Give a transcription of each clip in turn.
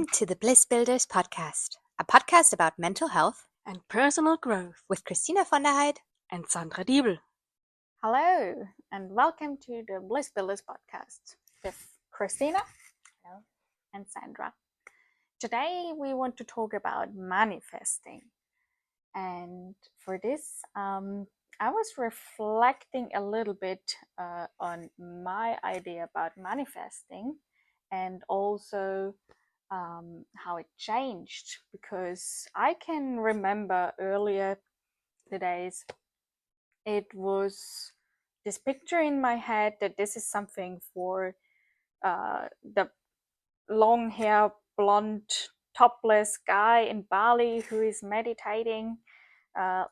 Welcome to the Bliss Builders podcast, a podcast about mental health and personal growth with Christina von der Heid and Sandra Diebel. Hello, and welcome to the Bliss Builders podcast with Christina and Sandra. Today we want to talk about manifesting. And for this, I was reflecting a little bit on my idea about manifesting and also how it changed, because I can remember earlier the days it was this picture in my head that this is something for the long hair, blonde, topless guy in Bali who is meditating,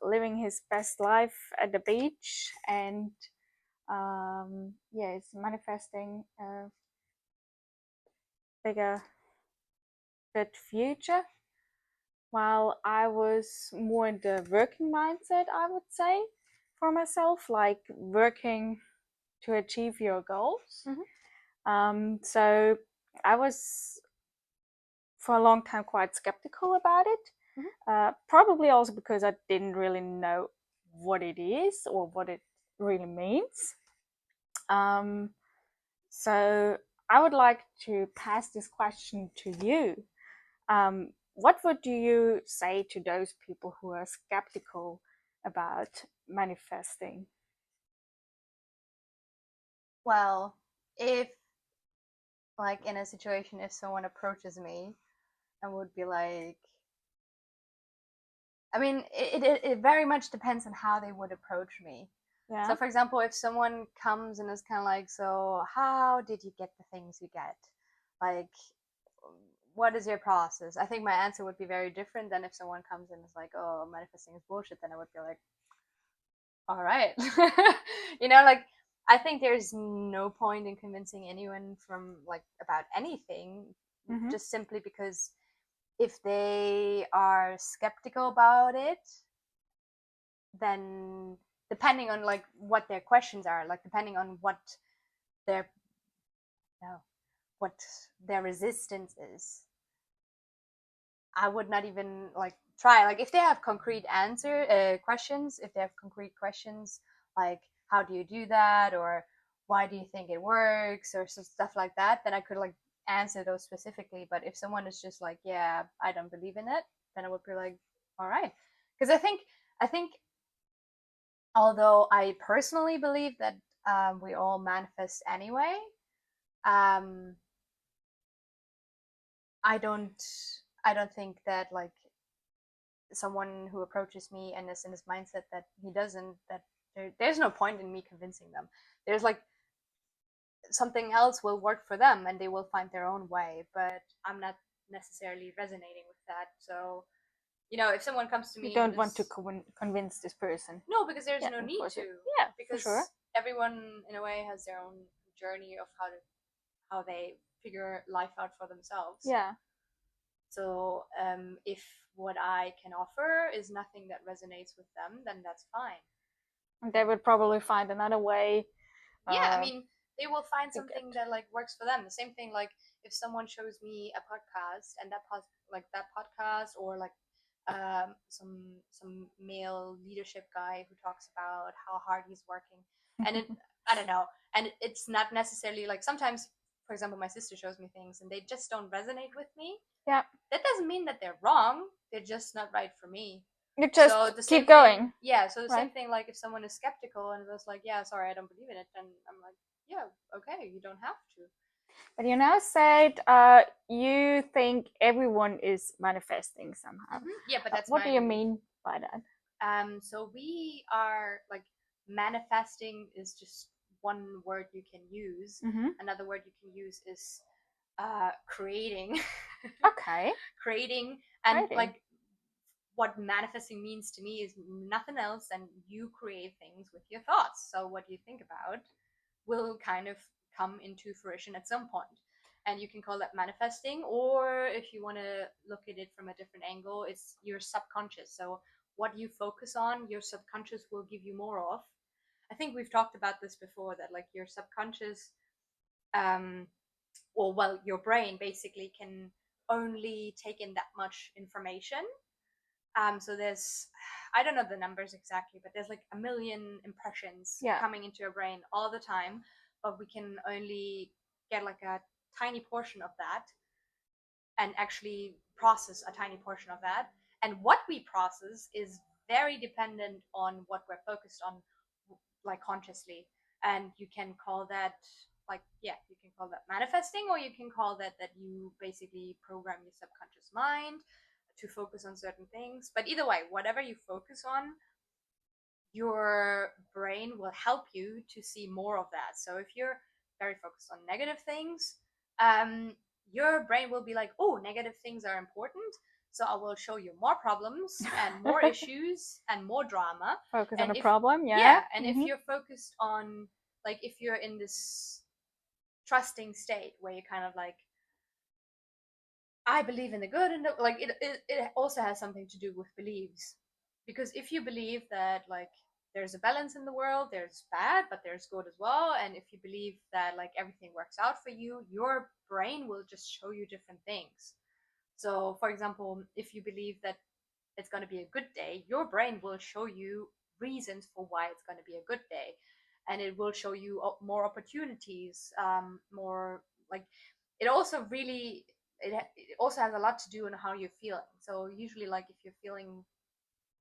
living his best life at the beach, and it's manifesting a bigger, good future. While I was more in the working mindset, I would say, for myself, like working to achieve your goals. So I was for a long time quite skeptical about it, probably also because I didn't really know what it is or what it really means. So I would like to pass this question to you. What would you say to those people who are skeptical about manifesting? Well, if like in a situation, if someone approaches me and would be like, I mean, it very much depends on how they would approach me. Yeah. So for example, if someone comes and is kind of like, so how did you get the things you get? Like, what is your process? I think my answer would be very different than if someone comes and is like, oh, manifesting is bullshit. Then I would be like, all right. Like, I think there's no point in convincing anyone from like about anything, just simply because if they are skeptical about it, then depending on like what their questions are, like depending on what their what their resistance is, I would not even like try. Like if they have concrete questions, if they have concrete questions like how do you do that, or why do you think it works, or stuff like that, then I could like answer those specifically. But if someone is just like, yeah, I don't believe in it, then I would be like, all right. Because I think although I personally believe that we all manifest anyway, I don't think that like someone who approaches me and is in this mindset that he doesn't, that there's no point in me convincing them. There's like something else will work for them and they will find their own way, but I'm not necessarily resonating with that. So if someone comes to me, you don't want to convince this person. No, because there's no need to. Yeah, because for sure. Everyone in a way has their own journey of how they figure life out for themselves. Yeah. So if what I can offer is nothing that resonates with them, then that's fine. And they would probably find another way. Yeah, I mean, they will find something that like works for them. The same thing, like if someone shows me a podcast and that podcast, or like some male leadership guy who talks about how hard he's working, and it I don't know, and it's not necessarily like, sometimes, for example, my sister shows me things and they just don't resonate with me. Yeah, that doesn't mean that they're wrong, they're just not right for me. You just keep going. So the same thing, like if someone is skeptical and was like, yeah, sorry, I don't believe in it, then I'm like, yeah, okay, you don't have to. But you now said you think everyone is manifesting somehow. Yeah, but that's what do you mean by that? So we are like, manifesting is just one word you can use. Another word you can use is creating. Okay. Creating. Like what manifesting means to me is nothing else than you create things with your thoughts. So what you think about will kind of come into fruition at some point. And you can call that manifesting, or if you want to look at it from a different angle, it's your subconscious. So what you focus on, your subconscious will give you more of. I think we've talked about this before, that like your subconscious, your brain basically can only take in that much information. So there's, I don't know the numbers exactly, but there's like 1 million impressions coming into your brain all the time, but we can only get like a tiny portion of that and actually process a tiny portion of that. And what we process is very dependent on what we're focused on, like consciously. And you can call that you can call that manifesting, or you can call that you basically program your subconscious mind to focus on certain things. But either way, whatever you focus on, your brain will help you to see more of that. So if you're very focused on negative things, your brain will be like, oh, negative things are important, so I will show you more problems and more issues and more drama. Focus and on a problem, and if you're focused on, like, if you're in this trusting state where you kind of like, I believe in the good, and like it also has something to do with beliefs. Because if you believe that like there's a balance in the world, there's bad but there's good as well, and if you believe that like everything works out for you, your brain will just show you different things. So for example, if you believe that it's going to be a good day, your brain will show you reasons for why it's going to be a good day, and it will show you more opportunities, more like, it also really, it also has a lot to do on how you're feeling. So usually, like, if you're feeling,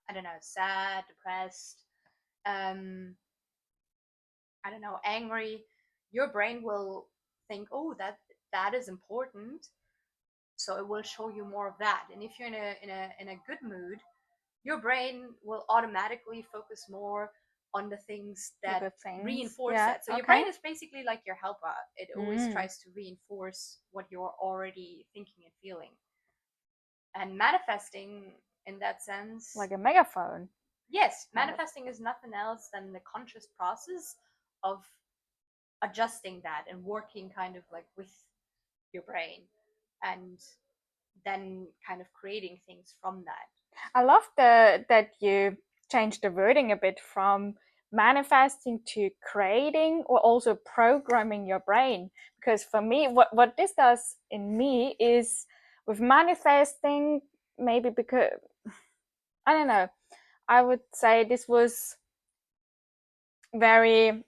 I don't know, sad, depressed, I don't know, angry, your brain will think, oh, that is important, so it will show you more of that. And if you're in a good mood, your brain will automatically focus more on the things that reinforce that. So your brain is basically like your helper. It always tries to reinforce what you're already thinking and feeling. And manifesting, in that sense, like a megaphone. Yes, manifesting is nothing else than the conscious process of adjusting that and working kind of like with your brain, and then kind of creating things from that. I love that you changed the wording a bit from manifesting to creating, or also programming your brain. Because for me, what this does in me is, with manifesting, maybe because, I don't know, I would say this was very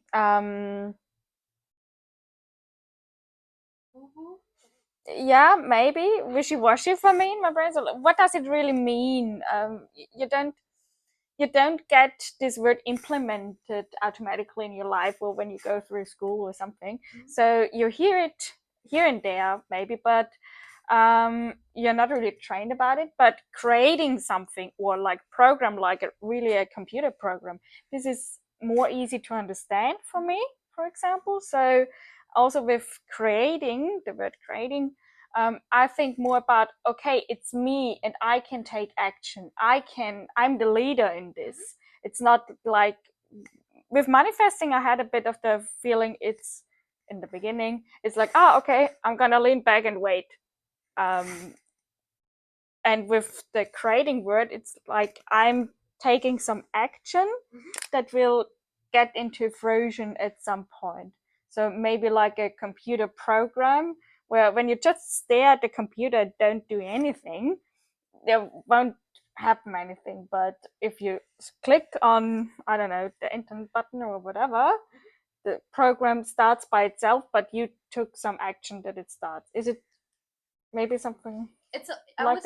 yeah, maybe wishy-washy for me. My brain's like, what does it really mean? You don't get this word implemented automatically in your life, or when you go through school or something. So you hear it here and there maybe, but you're not really trained about it. But creating something, or like program, like really a computer program, this is more easy to understand for me, for example. So also with creating, the word creating, I think more about, okay, it's me and I can take action. I'm the leader in this. It's not like with manifesting, I had a bit of the feeling, it's in the beginning, it's like, okay, I'm gonna lean back and wait. And with the creating word, it's like I'm taking some action that will get into fruition at some point. So maybe like a computer program, where when you just stare at the computer and don't do anything, there won't happen anything. But if you click on, I don't know, the internet button or whatever, the program starts by itself, but you took some action that it starts. Is it maybe something? I would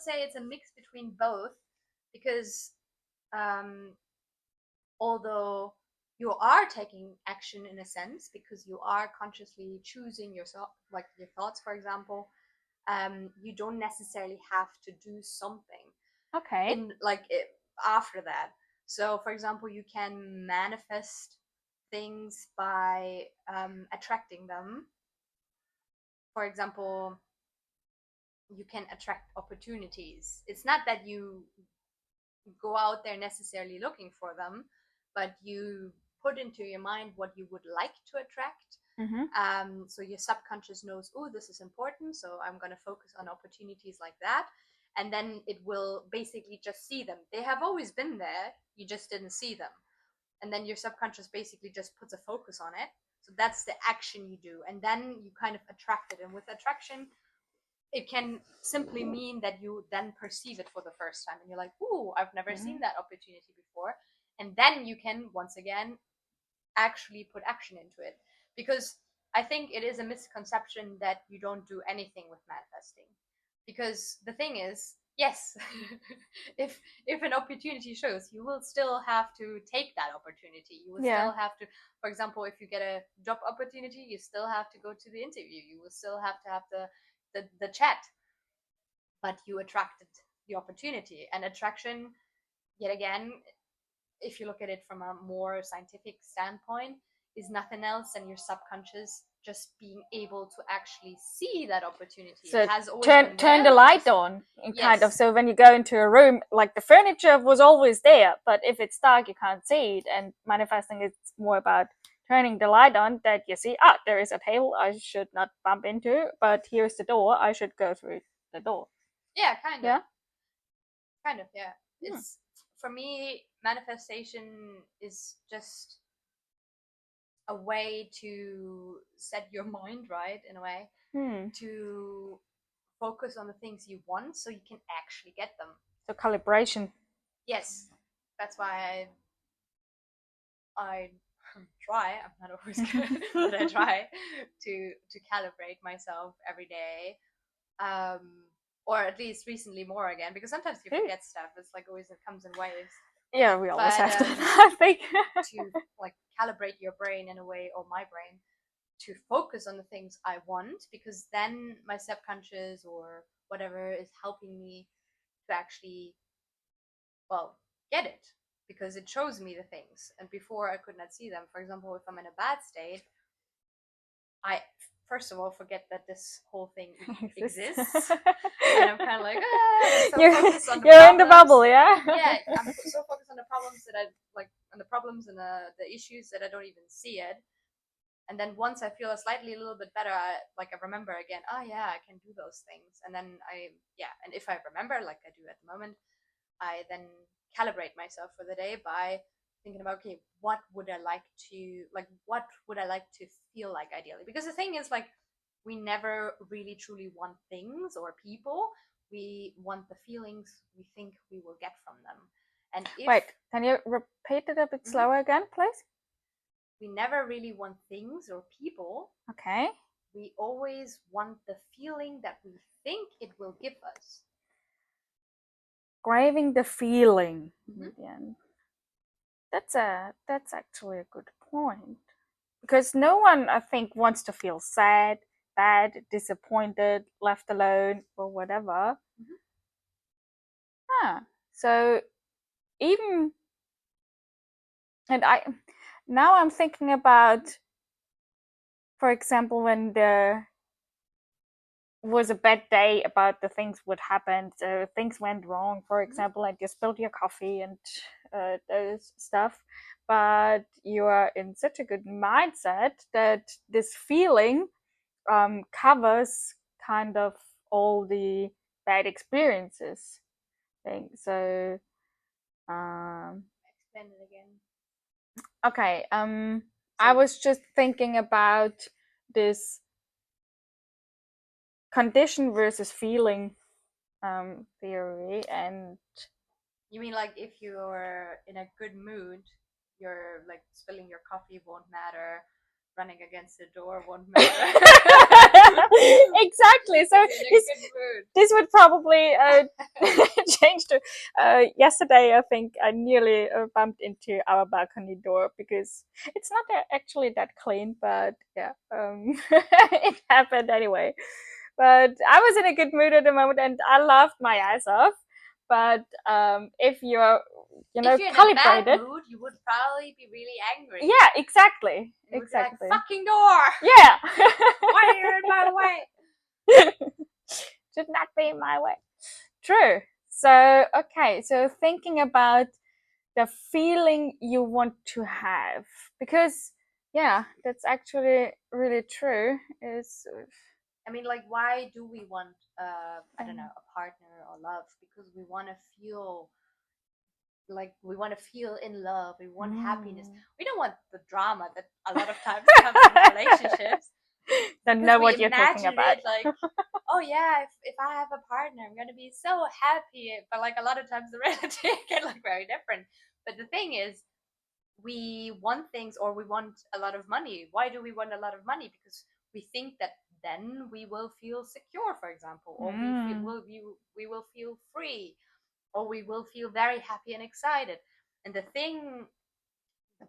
say it's a mix between both, because although you are taking action in a sense, because you are consciously choosing yourself, like your thoughts, for example, you don't necessarily have to do something after that. So for example, you can manifest things by attracting them. For example, you can attract opportunities. It's not that you go out there necessarily looking for them, but you put into your mind what you would like to attract. So your subconscious knows, oh, this is important, so I'm going to focus on opportunities like that. And then it will basically just see them. They have always been there, you just didn't see them. And then your subconscious basically just puts a focus on it. So that's the action you do, and then you kind of attract it. And with attraction, it can simply mean that you then perceive it for the first time and you're like, ooh, I've never seen that opportunity before. And then you can once again actually put action into it. Because I think it is a misconception that you don't do anything with manifesting. Because the thing is, yes, if an opportunity shows, you will still have to take that opportunity. You will still have to, for example, if you get a job opportunity, you still have to go to the interview. You will still have to have the chat. But you attracted the opportunity. And attraction, yet again, if you look at it from a more scientific standpoint, is nothing else than your subconscious just being able to actually see that opportunity. So it has always turn the light on, kind of. So when you go into a room, like the furniture was always there, but if it's dark, you can't see it. And manifesting is more about turning the light on, that you see, there is a table I should not bump into, but here's the door, I should go through the door. Yeah, kind of. Yeah? Kind of, yeah. It's, for me, manifestation is just a way to set your mind right, in a way, to focus on the things you want so you can actually get them. So calibration. Yes, that's why I try, I'm not always good, but I try to calibrate myself every day. Or at least recently more again, because sometimes you forget stuff. It's like always, it comes in waves. Yeah, we always have to, I think. To like calibrate your brain in a way, or my brain, to focus on the things I want, because then my subconscious or whatever is helping me to actually, well, get it, because it shows me the things. And before I could not see them. For example, if I'm in a bad state, I first of all forget that this whole thing exists. And I'm kind of like, so focused on the you're problems. In the bubble, yeah? Yeah, I'm so focused on the problems that I like, on the problems and the issues, that I don't even see it. And then once I feel a little bit better, I remember again, oh yeah, I can do those things. And then and if I remember, like I do at the moment, I then calibrate myself for the day by thinking about, okay, what would I like to feel like ideally? Because the thing is, like, we never really truly want things or people. We want the feelings we think we will get from them. And wait, can you repeat it a bit slower again, please? We never really want things or people. Okay. We always want the feeling that we think it will give us. Craving the feeling. Yeah. That's actually a good point, because no one, I think, wants to feel sad, bad, disappointed, left alone, or whatever. So even, and I'm thinking about, for example, when there was a bad day about the things what happened, things went wrong, for example, like you spilled your coffee and those stuff, but you are in such a good mindset that this feeling covers kind of all the bad experiences thing. So explain it again. Okay, I was just thinking about this condition versus feeling theory. And you mean, like, if you're in a good mood, you're like spilling your coffee won't matter, running against the door won't matter. Exactly. So this would probably change to yesterday. I think I nearly bumped into our balcony door, because it's not actually that clean, but yeah, it happened anyway. But I was in a good mood at the moment and I laughed my ass off. But if you're, if you're calibrated, in a bad mood, you would probably be really angry. Yeah, exactly. You exactly. Like, fucking door. Yeah. Why are you in my way? Should not be in my way. True. So, okay. So thinking about the feeling you want to have, because that's actually really true. I mean, like, why do we want I don't know, a partner or love? Because we want to feel in love. We want happiness. We don't want the drama that a lot of times comes in relationships. Don't Because know we what you're talking imagine about. it like, oh yeah, if I have a partner, I'm gonna be so happy. But like a lot of times the reality can look very different. But the thing is, we want things, or we want a lot of money. Why do we want a lot of money? Because we think that then we will feel secure, for example, or we will feel free, or we will feel very happy and excited. And the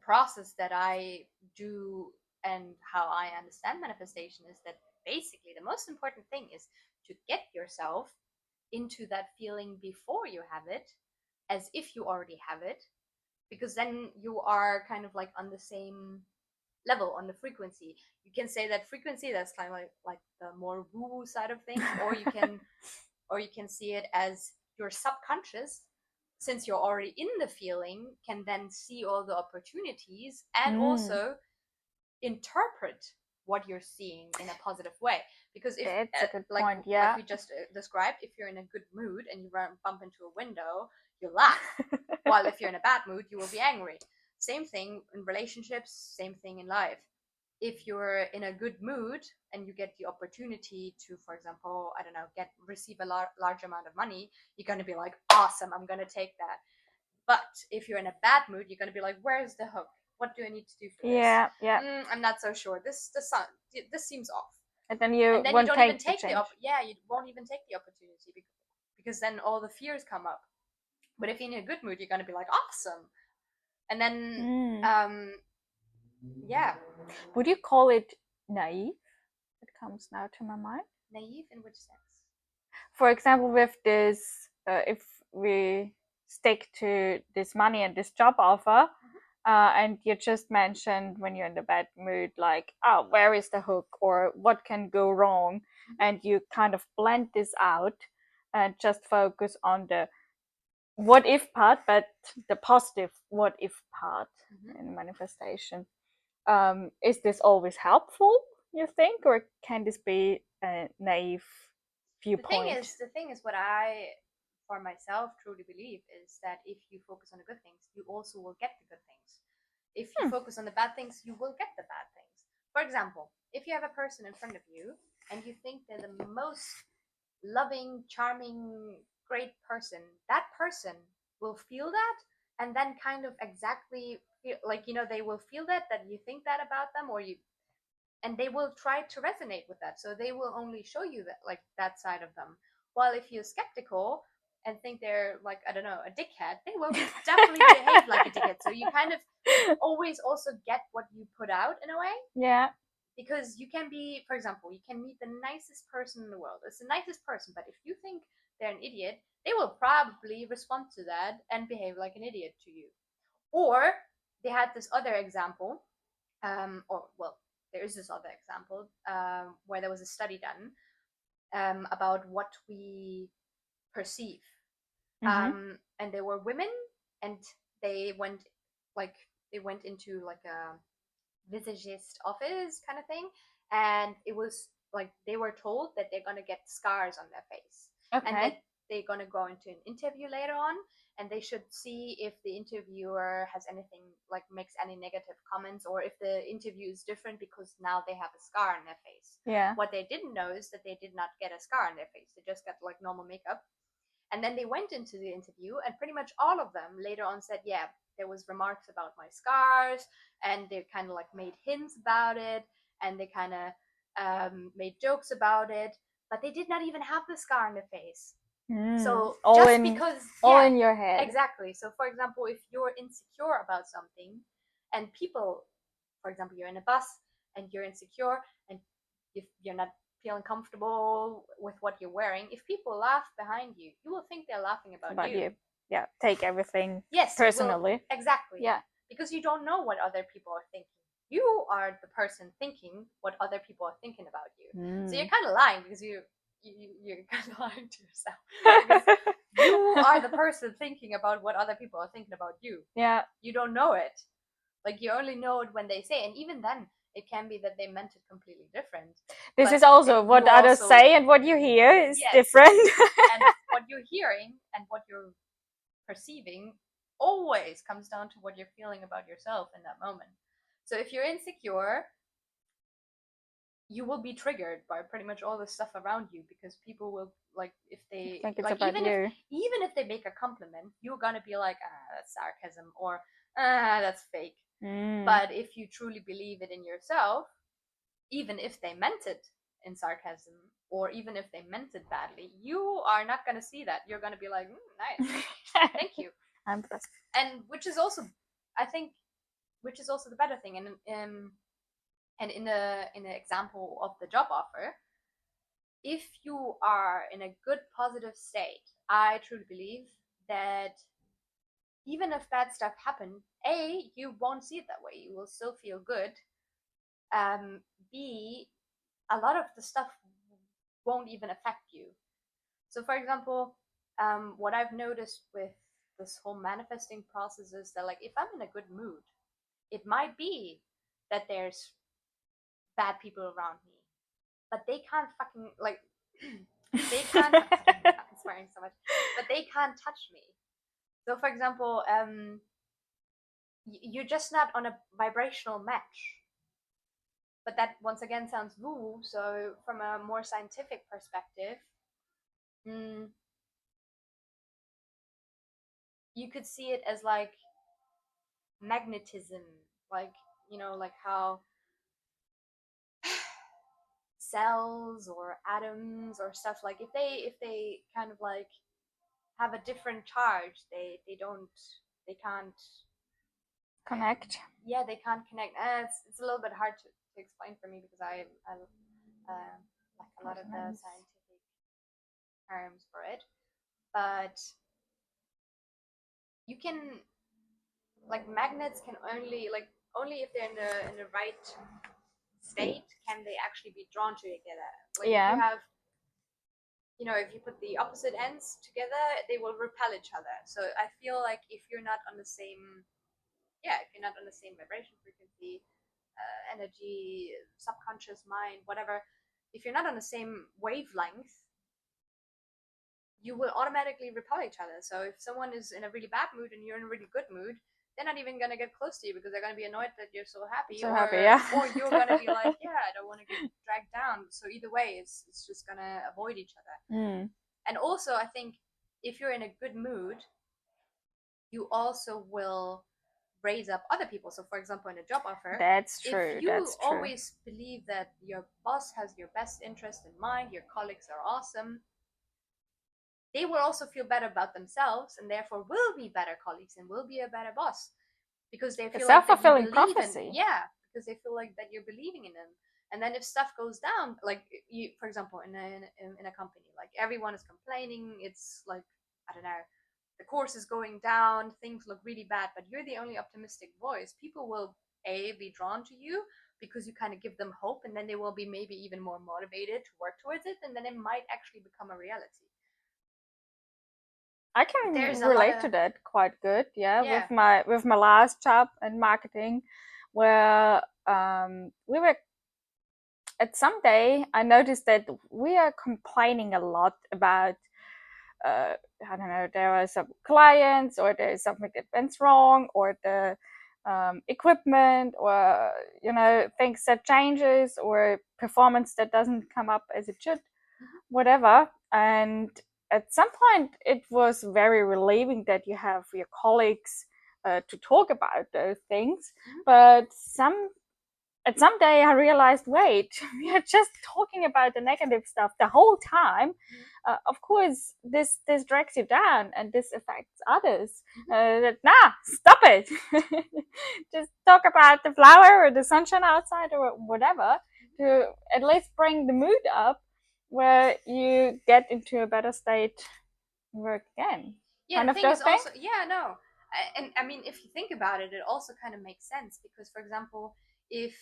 process that I do and how I understand manifestation is that basically the most important thing is to get yourself into that feeling before you have it, as if you already have it, because then you are kind of like on the same level, on the frequency. You can say that frequency, that's kind of like the more woo side of things, or you can see it as your subconscious, since you're already in the feeling, can then see all the opportunities and also interpret what you're seeing in a positive way. Because if That's a good like, point, yeah. like we just described, if you're in a good mood and you bump into a window, you laugh. While if you're in a bad mood, you will be angry. Same thing in relationships, same thing in life. If you're in a good mood and you get the opportunity to, for example, I don't know, receive a large amount of money, you're going to be like, awesome, I'm going to take that. But if you're in a bad mood, you're going to be like, where's the hook? What do I need to do for this? Yeah. I'm not so sure. This seems off. And then you you won't don't take even take the the change. you won't even take the opportunity, because then all the fears come up. But if you're in a good mood, you're going to be like, awesome. And then yeah. Would you call it naive? It comes now to my mind. Naive in which sense? For example, with this, if we stick to this money and this job offer, and you just mentioned when you're in the bad mood, like, oh, where is the hook, or what can go wrong, and you kind of blend this out and just focus on the what if part, but the positive what if part in manifestation. Is this always helpful, you think, or can this be a naive viewpoint? The thing is what I, for myself, truly believe is that if you focus on the good things, you also will get the good things. If you focus on the bad things, you will get the bad things. For example, if you have a person in front of you and you think they're the most loving, charming, great person, that person will feel that, and then kind of exactly feel like, they will feel that you think that about them, and they will try to resonate with that. So they will only show you that, like, that side of them. While if you're skeptical and think they're, like, I don't know, a dickhead, they will definitely behave like a dickhead. So you kind of always also get what you put out in a way. Yeah. Because you can be, for example, you can meet the nicest person in the world. It's the nicest person, but if you think they're an idiot, they will probably respond to that and behave like an idiot to you. Or they had this other example, there is this other example where there was a study done about what we perceive. And there were women, and they went into like a visagist office kind of thing, and it was like they were told that they're gonna get scars on their face, and that they're gonna go into an interview later on, and they should see if the interviewer has anything, like, makes any negative comments, or if the interview is different because now they have a scar on their face. What they didn't know is that they did not get a scar on their face. They just got like normal makeup. And then they went into the interview, and pretty much all of them later on said, yeah, there was remarks about my scars, and they kind of like made hints about it, and they kind of made jokes about it, but they did not even have the scar on their face. So all in your head. Exactly. So for example, if you're insecure about something, and people, for example, you're in a bus and you're insecure and if you're not feeling comfortable with what you're wearing, if people laugh behind you, you will think they're laughing about you. Yeah, take everything personally. Exactly. Yeah. Because you don't know what other people are thinking. You are the person thinking what other people are thinking about you. So you're kind of lying, because you're kind of lying to yourself. You are the person thinking about what other people are thinking about you. Yeah. You don't know it. Like, you only know it when they say, and even then, it can be that they meant it completely different. This is also what others say, and what you hear is different. And what you're hearing and what you're perceiving always comes down to what you're feeling about yourself in that moment. So if you're insecure, you will be triggered by pretty much all the stuff around you, because people will, like, if they think it's like, about you. even if they make a compliment, you're gonna be like, that's sarcasm, or that's fake. But if you truly believe it in yourself, even if they meant it in sarcasm, or even if they meant it badly, you are not gonna see that. You're gonna be like, nice, thank you. I'm the best. And which is also, I think, which is also the better thing. And in the example of the job offer, if you are in a good positive state, I truly believe that even if bad stuff happen, A, you won't see it that way. You will still feel good. B, a lot of the stuff won't even affect you. So, for example, what I've noticed with this whole manifesting process is that, like, if I'm in a good mood, it might be that there's bad people around me, but they can't fucking, like, they can't. I'm swearing so much, but they can't touch me. So, for example, you're just not on a vibrational match. But that once again sounds woo. So, from a more scientific perspective, you could see it as like magnetism, like, like how cells or atoms or stuff, like, if they kind of like have a different charge, they can't Connect. Yeah, they can't connect. It's a little bit hard to explain for me, because I like a lot of the scientific terms for it. But you can, like, magnets can only if they're in the right state can they actually be drawn together. Like, if you have, if you put the opposite ends together, they will repel each other. So I feel like if you're not on the same vibration frequency, energy, subconscious mind, whatever, if you're not on the same wavelength, you will automatically repel each other. So if someone is in a really bad mood and you're in a really good mood, they're not even gonna get close to you, because they're gonna be annoyed that you're so happy. Or you're gonna be like, yeah, I don't want to get dragged down. So either way, it's just gonna avoid each other. And also, I think if you're in a good mood, you also will raise up other people. So, for example, in a job offer, that's true. If you always believe that your boss has your best interest in mind, your colleagues are awesome, they will also feel better about themselves, and therefore will be better colleagues and will be a better boss, because they feel self-fulfilling prophecy. Because they feel like that you're believing in them. And then if stuff goes down, like, you, for example, in a company, like, everyone is complaining, it's like, I don't know, the course is going down, things look really bad, but you're the only optimistic voice, people will be drawn to you, because you kind of give them hope, and then they will be maybe even more motivated to work towards it, and then it might actually become a reality. I can relate to that quite good, with my last job in marketing, where we were at some day I noticed that we are complaining a lot about I don't know, there are some clients, or there's something that went wrong, or the equipment, or things that changes, or performance that doesn't come up as it should, whatever. And at some point it was very relieving that you have your colleagues to talk about those things. But at some day I realized, wait, we are just talking about the negative stuff the whole time. Of course, this drags you down, and this affects others. Stop it. Just talk about the flower or the sunshine outside or whatever, to at least bring the mood up, where you get into a better state work again. The thing is also, and I mean, if you think about it, it also kind of makes sense, because, for example, if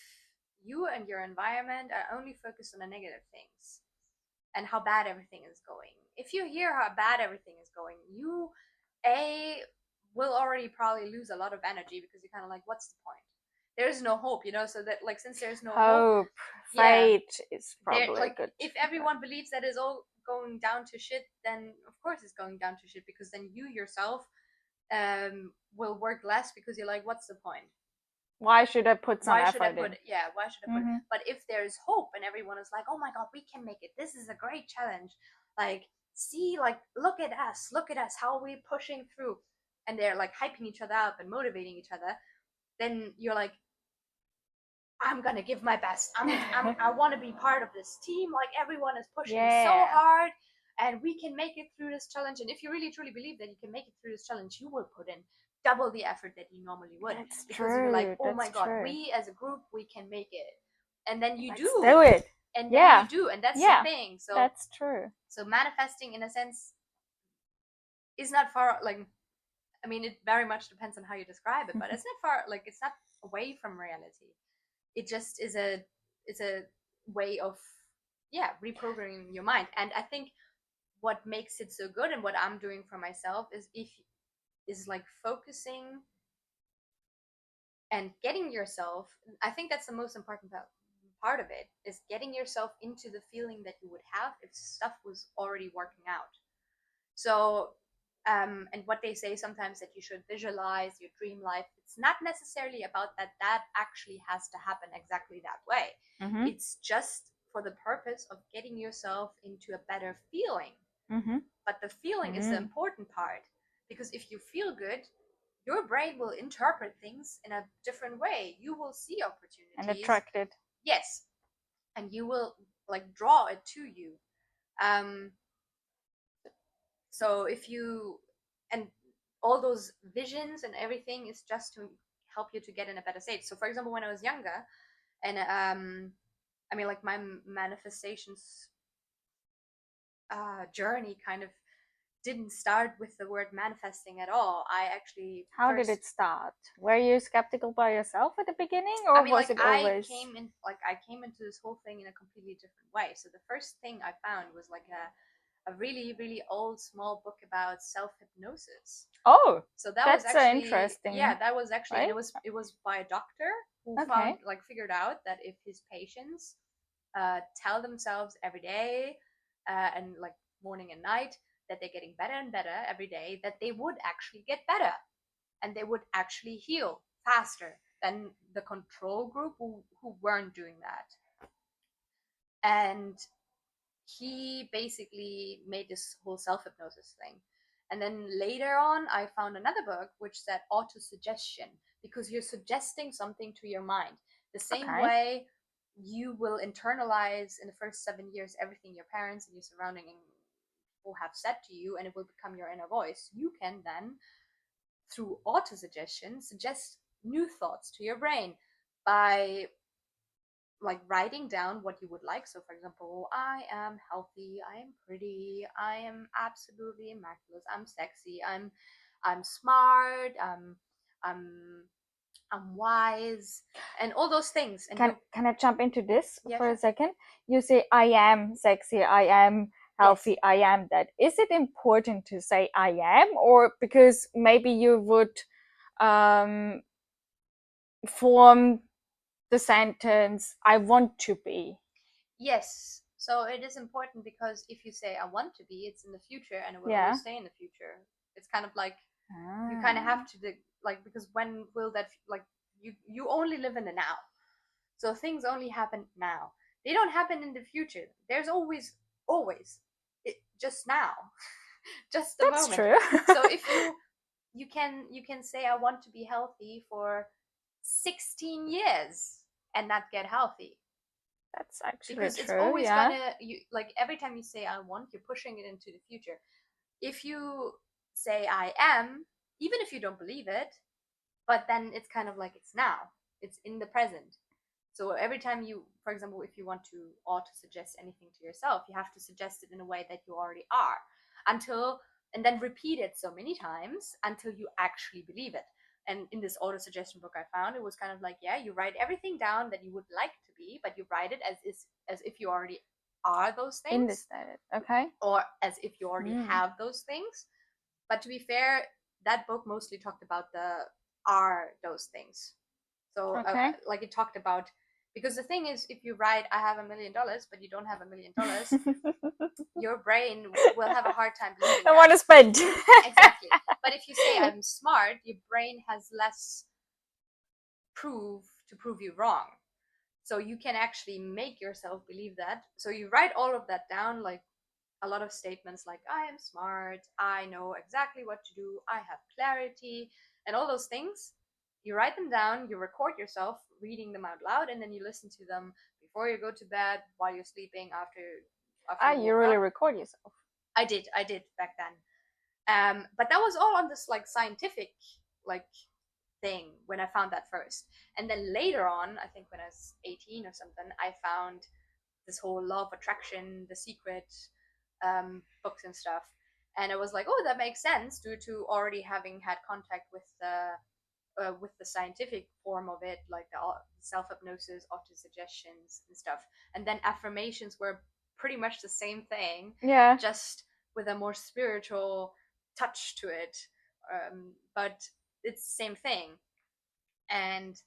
you and your environment are only focused on the negative things and how bad everything is going, if you hear how bad everything is going, you will already probably lose a lot of energy, because you're kind of like, what's the point? There's no hope, so that, like, since there's no hope, fate is probably like, good. If everyone believes that it's all going down to shit, then of course it's going down to shit, because then you yourself will work less, because you're like, what's the point? Why should I put some why should I effort in? put yeah, why should I put Mhm. But if there's hope and everyone is like, oh my god, we can make it, this is a great challenge, like, see, like, look at us, how are we pushing through, and they're like hyping each other up and motivating each other, then you're like, I'm gonna give my best. I want to be part of this team. Like, everyone is pushing so Yeah. hard, and we can make it through this challenge. And if you really truly believe that you can make it through this challenge, you will put in double the effort that you normally would, That's because you're like, true. oh my That's god, true. we as a group, we can make it, and then you Let's do, do it. and then Yeah. you do, and that's Yeah. the thing. So That's true. so manifesting, in a sense, is not far. Like, I mean, it very much depends on how you describe it, but it's not far. Like, it's not away from reality. It just is a way of reprogramming your mind. And I think what makes it so good, and what I'm doing for myself, is like focusing and getting yourself, I think that's the most important part of it, is getting yourself into the feeling that you would have if stuff was already working out. So and what they say sometimes, that you should visualize your dream life. It's not necessarily about that actually has to happen exactly that way. Mhm. It's just for the purpose of getting yourself into a better feeling. Mhm. But the feeling is the important part, because if you feel good, your brain will interpret things in a different way. You will see opportunities And attract it. Yes, and you will like draw it to you. So if you, and all those visions and everything is just to help you to get in a better state. So for example, when I was younger, and I mean, like, my manifestations journey kind of didn't start with the word manifesting at all. I actually How did it start? Were you skeptical by yourself at the beginning, or I mean, was like, it always? I came into this whole thing in a completely different way. So the first thing I found was like a really, really old small book about self-hypnosis. Oh, So that that's was actually interesting. Yeah, that was actually, right? and it was by a doctor who Okay. figured out that if his patients tell themselves every day, and like morning and night, that they're getting better and better every day, that they would actually get better, and they would actually heal faster than the control group who weren't doing that. And he basically made this whole self-hypnosis thing. And then later on, I found another book which said auto-suggestion, because you're suggesting something to your mind. The same Okay. way you will internalize in the first 7 years everything your parents and your surrounding people have said to you, and it will become your inner voice. You can then, through auto-suggestion, suggest new thoughts to your brain by like writing down what you would like. So for example, I am healthy, I am pretty, I am absolutely immaculate, I'm sexy, I'm smart, I'm wise, and all those things. And Can I jump into this Yeah, for sure. a second? You say I am sexy, I am healthy, Yes. I am that. Is it important to say I am, or because maybe you would form the sentence I want to be? Yes. So it is important, because if you say I want to be, it's in the future, and it will Yeah. always stay in the future. It's kind of like you kind of have to because when will that, like, you only live in the now. So things only happen now. They don't happen in the future. There's always it just now. Just the That's moment. true. So if you can say I want to be healthy for 16 years and not get healthy, That's actually because true. it's always yeah. gonna, you like, every time you say I want, you're pushing it into the future. If you say I am, even if you don't believe it, but then it's kind of like it's now, it's in the present. So every time you, for example, if you want to auto suggest anything to yourself, you have to suggest it in a way that you already are, and then repeat it so many times until you actually believe it. And in this auto suggestion book I found, it was kind of like, yeah, you write everything down that you would like to be, but you write it as if you already are those things, In the status. Okay. or as if you already have those things. But to be fair, that book mostly talked about the are those things. So Okay. like it talked about, because the thing is, if you write I have $1 million but you don't have $1 million, your brain will have a hard time believing I that. want to spend. Exactly. But if you say I'm smart, your brain has less prove you wrong. So you can actually make yourself believe that. So you write all of that down, like a lot of statements like I am smart, I know exactly what to do, I have clarity, and all those things. You write them down, you record yourself reading them out loud, and then you listen to them before you go to bed, while you're sleeping, after You really up. record yourself. I did back then. But that was all on this like scientific like thing when I found that first. And then later on, I think when I was 18 or something, I found this whole law of attraction, The Secret, books and stuff. And I was like, oh, that makes sense due to already having had contact with the scientific form of it, like the self-hypnosis, auto-suggestions and stuff. And then affirmations were pretty much the same thing, Yeah. just with a more spiritual touch to it. But it's the same thing. And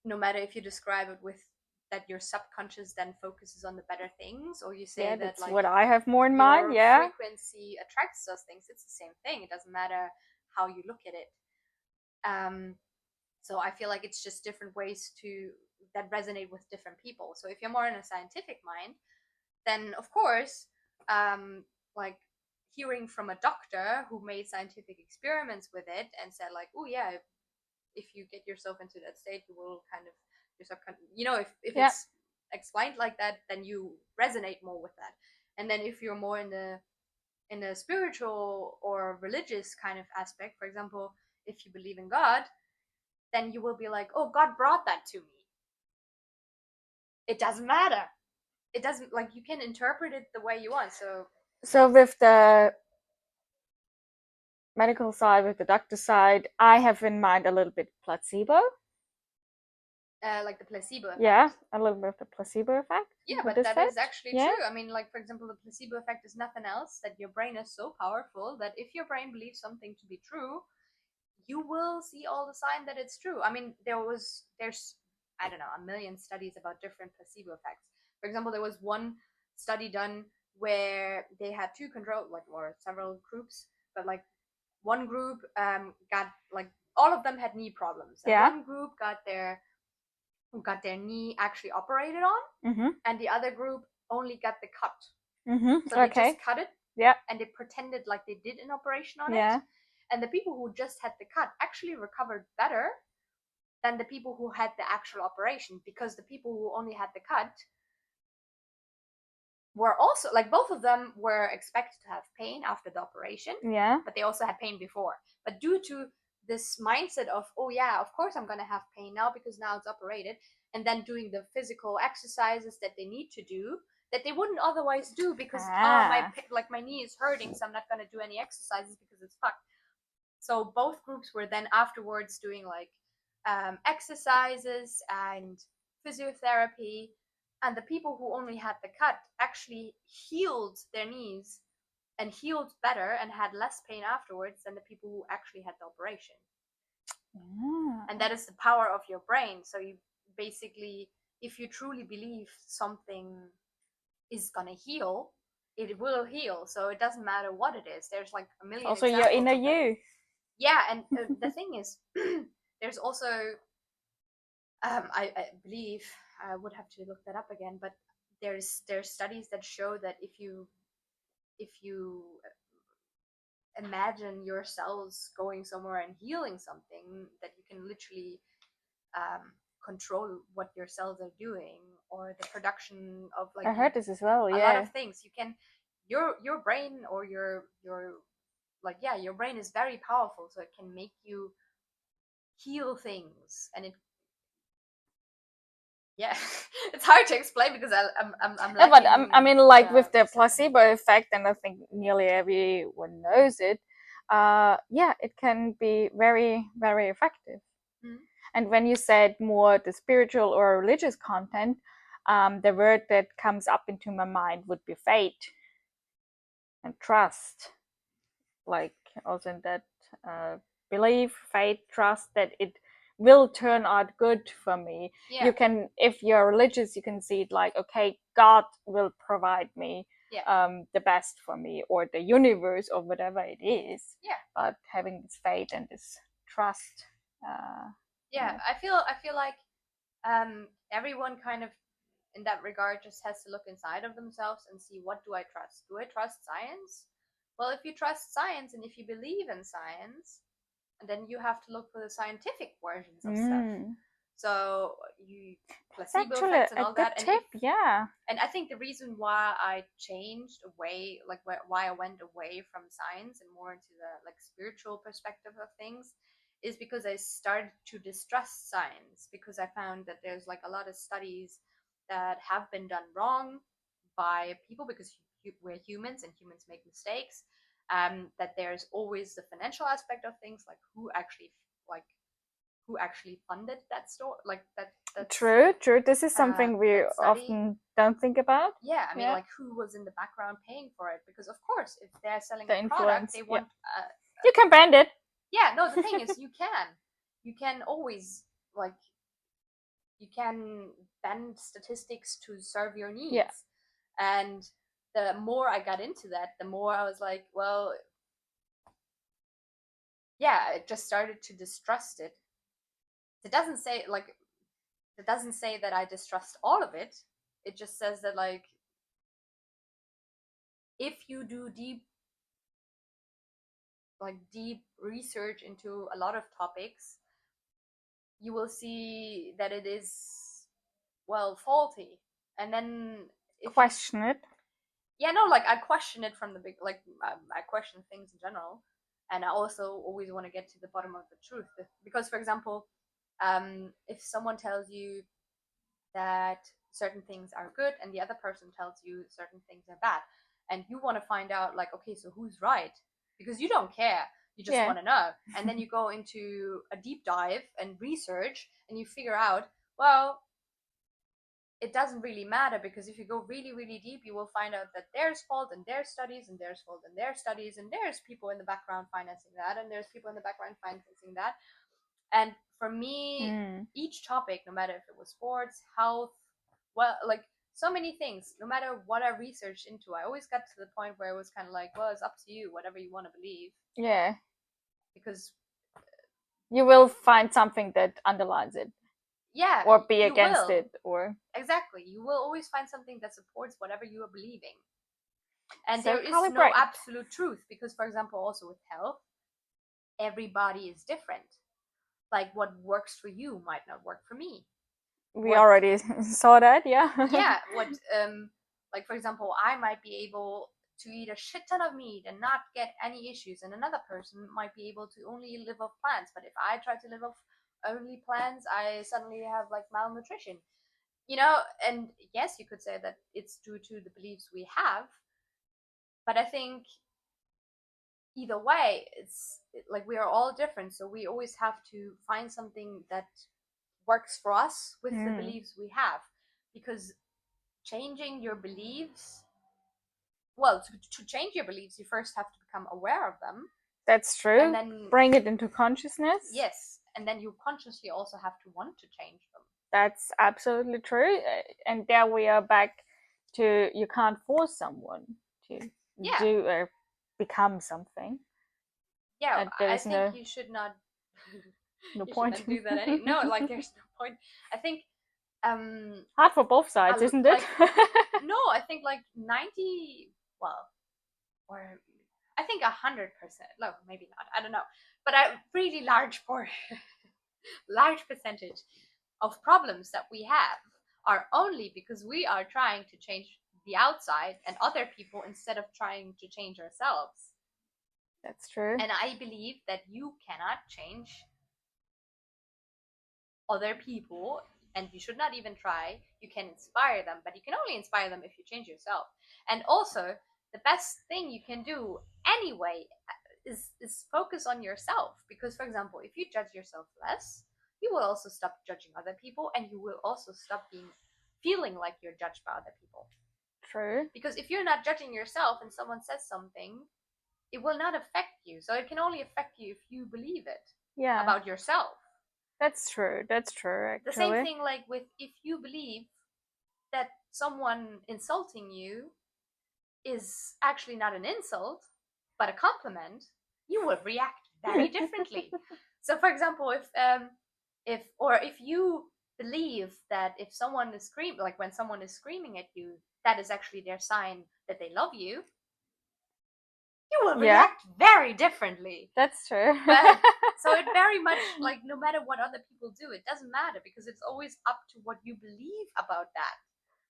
no matter if you describe it with that your subconscious then focuses on the better things, or you say Yeah, that that's like what I have more in your mind. Yeah. frequency attracts those things, it's the same thing. It doesn't matter how you look at it. So I feel like it's just different ways that resonate with different people. So if you're more in a scientific mind, then of course, like hearing from a doctor who made scientific experiments with it and said like, oh yeah, if you get yourself into that state, you will kind of if Yeah. it's explained like that, then you resonate more with that. And then if you're more in the spiritual or religious kind of aspect, for example, if you believe in God, then you will be like, oh, God brought that to me. It doesn't matter. It doesn't, like, you can interpret it the way you want. So with the medical side, with the doctor side, I have in mind a little bit placebo. Like the placebo effect. Yeah, a little bit of the placebo effect. Yeah, but that is actually true. I mean, like, for example, the placebo effect is nothing else that your brain is so powerful that if your brain believes something to be true, you will see all the sign that it's true. I mean, there's I don't know, a million studies about different placebo effects. For example, there was one study done where they had two control, like, or several groups, but like one group got, like, all of them had knee problems, and one group got their knee actually operated on, and the other group only got the cut. So they just cut it, and they pretended like they did an operation on it. And the people who just had the cut actually recovered better than the people who had the actual operation, because the people who only had the cut were also, like, both of them were expected to have pain after the operation, but they also had pain before. But due to this mindset of, oh yeah, of course I'm gonna have pain now because now it's operated, and then doing the physical exercises that they need to do that they wouldn't otherwise do because my knee is hurting, so I'm not gonna do any exercises because it's fucked. So both groups were then afterwards doing like exercises and physiotherapy, and the people who only had the cut actually healed their knees and healed better and had less pain afterwards than the people who actually had the operation. And that is the power of your brain. So you basically, if you truly believe something is gonna heal, it will heal. So it doesn't matter what it is. There's like a million also your inner you. Yeah, and the thing is, there's also, I believe, I would have to look that up again, but there's studies that show that if you imagine your cells going somewhere and healing something, that you can literally control what your cells are doing, or the production of, like, I heard this as well. A lot of things. You can, your brain or your your brain is very powerful, so it can make you heal things, and it it's hard to explain because I'm yeah, but I mean, like with the placebo effect, and I think nearly everyone knows it, it can be very, very effective. And when you said more the spiritual or religious content, the word that comes up into my mind would be faith and trust, like also in that belief, faith, trust that it will turn out good for me. You can, if you're religious, you can see it like, okay, God will provide me the best for me, or the universe, or whatever it is. But having this faith and this trust Yeah, I feel like everyone kind of in that regard just has to look inside of themselves and see, what do I trust? Do I trust science? Well, if you trust science and if you believe in science, then you have to look for the scientific versions of stuff. So you That's placebo actually effects and a all good that. And tip. Yeah. and I think the reason why I changed away, like why I went away from science and more into the like spiritual perspective of things, is because I started to distrust science, because I found that there's like a lot of studies that have been done wrong by people, because we're humans and humans make mistakes. That there's always the financial aspect of things, like who actually funded that store, like that. True. This is something we that study. often don't think about. Yeah, I mean, Yeah. like who was in the background paying for it? Because of course, if they're selling The a product, influence, they yeah. want. You can brand it. Yeah, no. The thing is, you can always like, you can bend statistics to serve your needs. Yeah. And the more I got into that, the more I was like, well, yeah, I just started to distrust it. It doesn't say that I distrust all of it. It just says that, like, if you do deep research into a lot of topics, you will see that it is, well, faulty. And then Question it. Yeah, no, like I question it from the big, like I question things in general, and I also always want to get to the bottom of the truth. Because, for example, if someone tells you that certain things are good and the other person tells you certain things are bad, and you want to find out, like, okay, so who's right? Because you don't care, you just want to know. And then you go into a deep dive and research, and you figure out, well, it doesn't really matter, because if you go really, really deep, you will find out that there's fault in their studies, and there's fault in their studies, and there's people in the background financing that, and there's people in the background financing that. And for me, each topic, no matter if it was sports, health, well, like so many things, no matter what I researched into, I always got to the point where it was kind of like, well, it's up to you, whatever you want to believe. Yeah. Because you will find something that underlines it. Yeah. Or be against it, or exactly, you will always find something that supports whatever you are believing. And so there is no absolute truth, because, for example, also with health, everybody is different. Like, what works for you might not work for me. We already saw that, yeah. Yeah, like, for example, I might be able to eat a shit ton of meat and not get any issues, and another person might be able to only live off plants. But if I try to live off only plants, I suddenly have like malnutrition. And yes, you could say that it's due to the beliefs we have, but I think either way, it's like we are all different, so we always have to find something that works for us with the beliefs we have. Because changing your beliefs, well, to change your beliefs, you first have to become aware of them. That's true. And then bring it into consciousness. Yes, and then you consciously also have to want to change them. That's absolutely true. And there we are back to, you can't force someone to do or become something. Yeah, I think you should not. No you point. Should not do that. No, like there's no point. I think. Hard for both sides, isn't it? No, I think like 90. Well, or I think 100%. No, maybe not. I don't know, but a really large percentage of problems that we have are only because we are trying to change the outside and other people instead of trying to change ourselves. That's true. And I believe that you cannot change other people, and you should not even try. You can inspire them, but you can only inspire them if you change yourself. And also, the best thing you can do anyway is focus on yourself. Because, for example, if you judge yourself less, you will also stop judging other people, and you will also stop feeling like you're judged by other people. True. Because if you're not judging yourself and someone says something, it will not affect you. So it can only affect you if you believe it about yourself. That's true. That's true, actually. The same thing like with, if you believe that someone insulting you is actually not an insult, but a compliment, you will react very differently. So, for example, if if you believe that if someone is screaming, like when someone is screaming at you, that is actually their sign that they love you, you will react very differently. That's true. But so it very much, like, no matter what other people do, it doesn't matter, because it's always up to what you believe about that,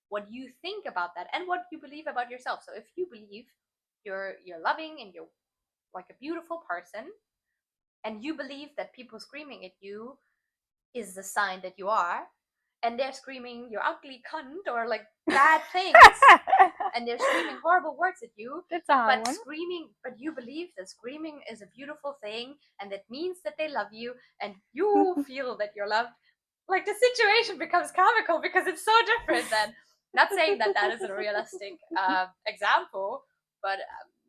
what you think about that, and what you believe about yourself. So if you believe you're loving and you're like a beautiful person, and you believe that people screaming at you is the sign that you are, and they're screaming you're ugly cunt or like bad things, and they're screaming horrible words at you, That's a hard but one. but you believe that screaming is a beautiful thing, and that means that they love you, and you feel that you're loved, like the situation becomes comical because it's so different. Then, not saying that that is a realistic example, but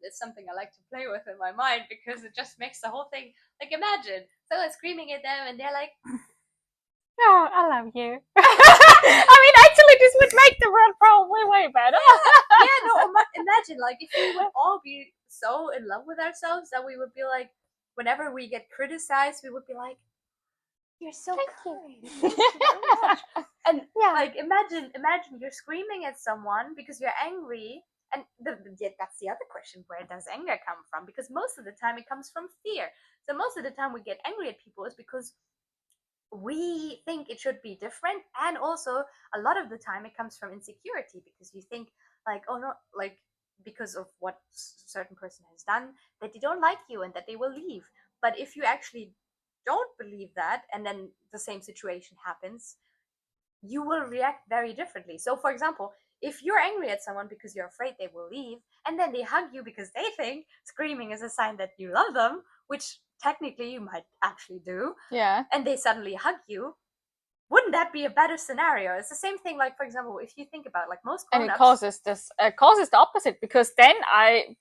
it's something I like to play with in my mind, because it just makes the whole thing, like, imagine someone screaming at them and they're like, oh, I love you. I mean, actually, this would make the world probably way better. yeah, no, imagine, like, if we would all be so in love with ourselves that we would be like, whenever we get criticized, we would be like, you're so kind. Thank you very much. And like, imagine you're screaming at someone because you're angry. And that's the other question: where does anger come from? Because most of the time it comes from fear. So most of the time we get angry at people is because we think it should be different, and also a lot of the time it comes from insecurity, because you think, like, oh no, like, because of what certain person has done, that they don't like you and that they will leave. But if you actually don't believe that, and then the same situation happens, you will react very differently. So for example, if you're angry at someone because you're afraid they will leave, and then they hug you because they think screaming is a sign that you love them, which technically you might actually do, and they suddenly hug you, wouldn't that be a better scenario? It's the same thing, like, for example, if you think about, like, most grown-ups, and it causes the opposite, because then I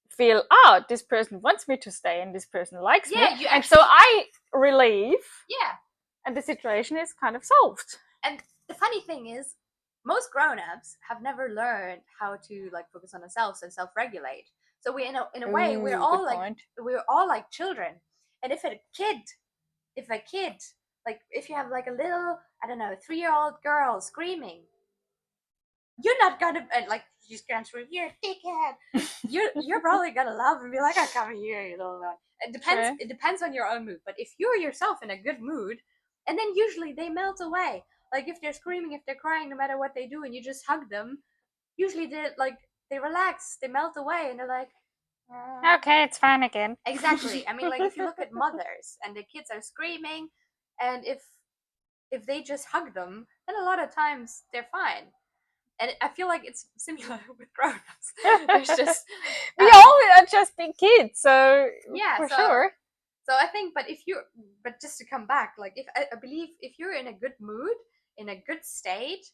feel, this person wants me to stay and this person likes me, and so I relieve, and the situation is kind of solved. And the funny thing is, most grown-ups have never learned how to, like, focus on themselves and self-regulate. So we, in a way, we're all like children. And if a kid, like, if you have like a little, I don't know, 3-year-old girl screaming, you're not gonna, like, she's gonna scream, you're a dickhead. You're probably gonna laugh and be like, oh, come here, you little one. It depends on your own mood. But if you're yourself in a good mood, and then usually they melt away. Like, if they're screaming, if they're crying, no matter what they do, and you just hug them, usually they relax, they melt away, and they're like, okay, it's fine again. Exactly. I mean, like, if you look at mothers and the kids are screaming, and if they just hug them, then a lot of times they're fine. And I feel like it's similar with grown-ups. There's just we all are just big kids, so for sure. So I think, but just to come back, like, if I believe if you're in a good mood, in a good state,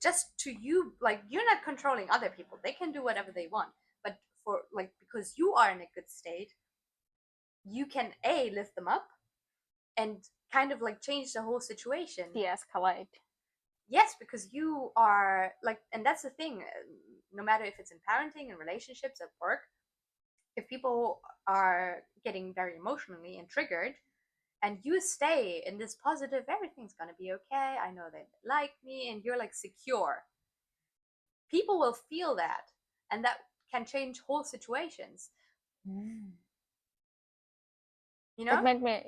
just to you, like, you're not controlling other people. They can do whatever they want. But for, like, because you are in a good state, you can lift them up and kind of, like, change the whole situation. De-escalate. Yes, because you are, like, and that's the thing, no matter if it's in parenting and relationships at work, if people are getting very emotionally and triggered, and you stay in this positive, everything's gonna be okay, I know they like me, and you're, like, secure, people will feel that, and that can change whole situations. You know, that made me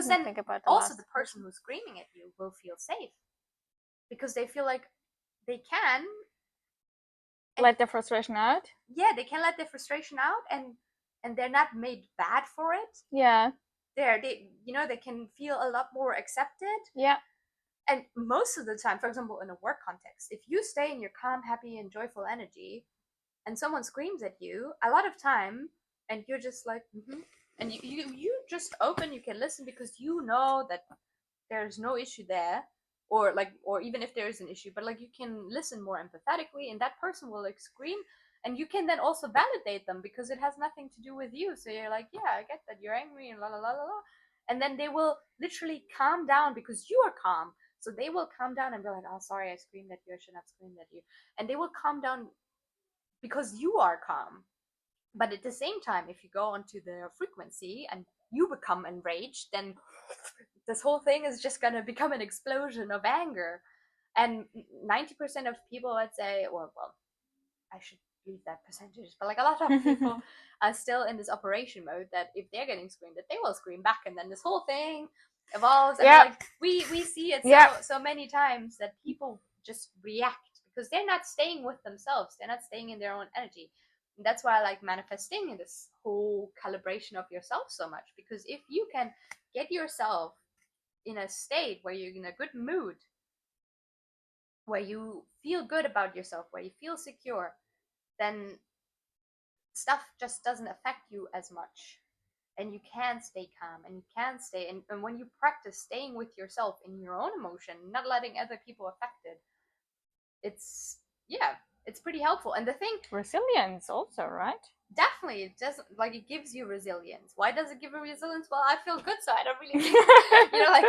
think about also the person who's screaming at you will feel safe, because they feel like they can let their frustration out. Yeah, they can let their frustration out, and they're not made bad for it. Yeah, they can feel a lot more accepted. Yeah. And most of the time, for example, in a work context, if you stay in your calm, happy, and joyful energy, and someone screams at you, a lot of time, and you're just like, and you just open, you can listen, because you know that there's no issue there, or even if there is an issue, but, like, you can listen more empathetically, and that person will, like, scream, and you can then also validate them, because it has nothing to do with you. So you're like, yeah, I get that you're angry and la la la la la, and then they will literally calm down because you are calm. So they will calm down and be like, oh, sorry, I screamed at you, I should not scream at you, and they will calm down because you are calm. But at the same time, if you go onto their frequency and you become enraged, then this whole thing is just going to become an explosion of anger. And 90% of people, I'd say, well, I should use that percentage, but like a lot of people are still in this operation mode that if they're getting screamed at, they will scream back, and then this whole thing evolves. And like we see it so many times that people just react because they're not staying with themselves, they're not staying in their own energy. And that's why I like manifesting and this whole calibration of yourself so much, because if you can get yourself in a state where you're in a good mood, where you feel good about yourself, where you feel secure, then stuff just doesn't affect you as much, and you can stay calm, and you can stay, and when you practice staying with yourself in your own emotion, not letting other people affect it, it's pretty helpful. And the thing, resilience also, right? definitely, it does, like, it gives you resilience. Why does it give you resilience? Well, I feel good, so I don't really think, like,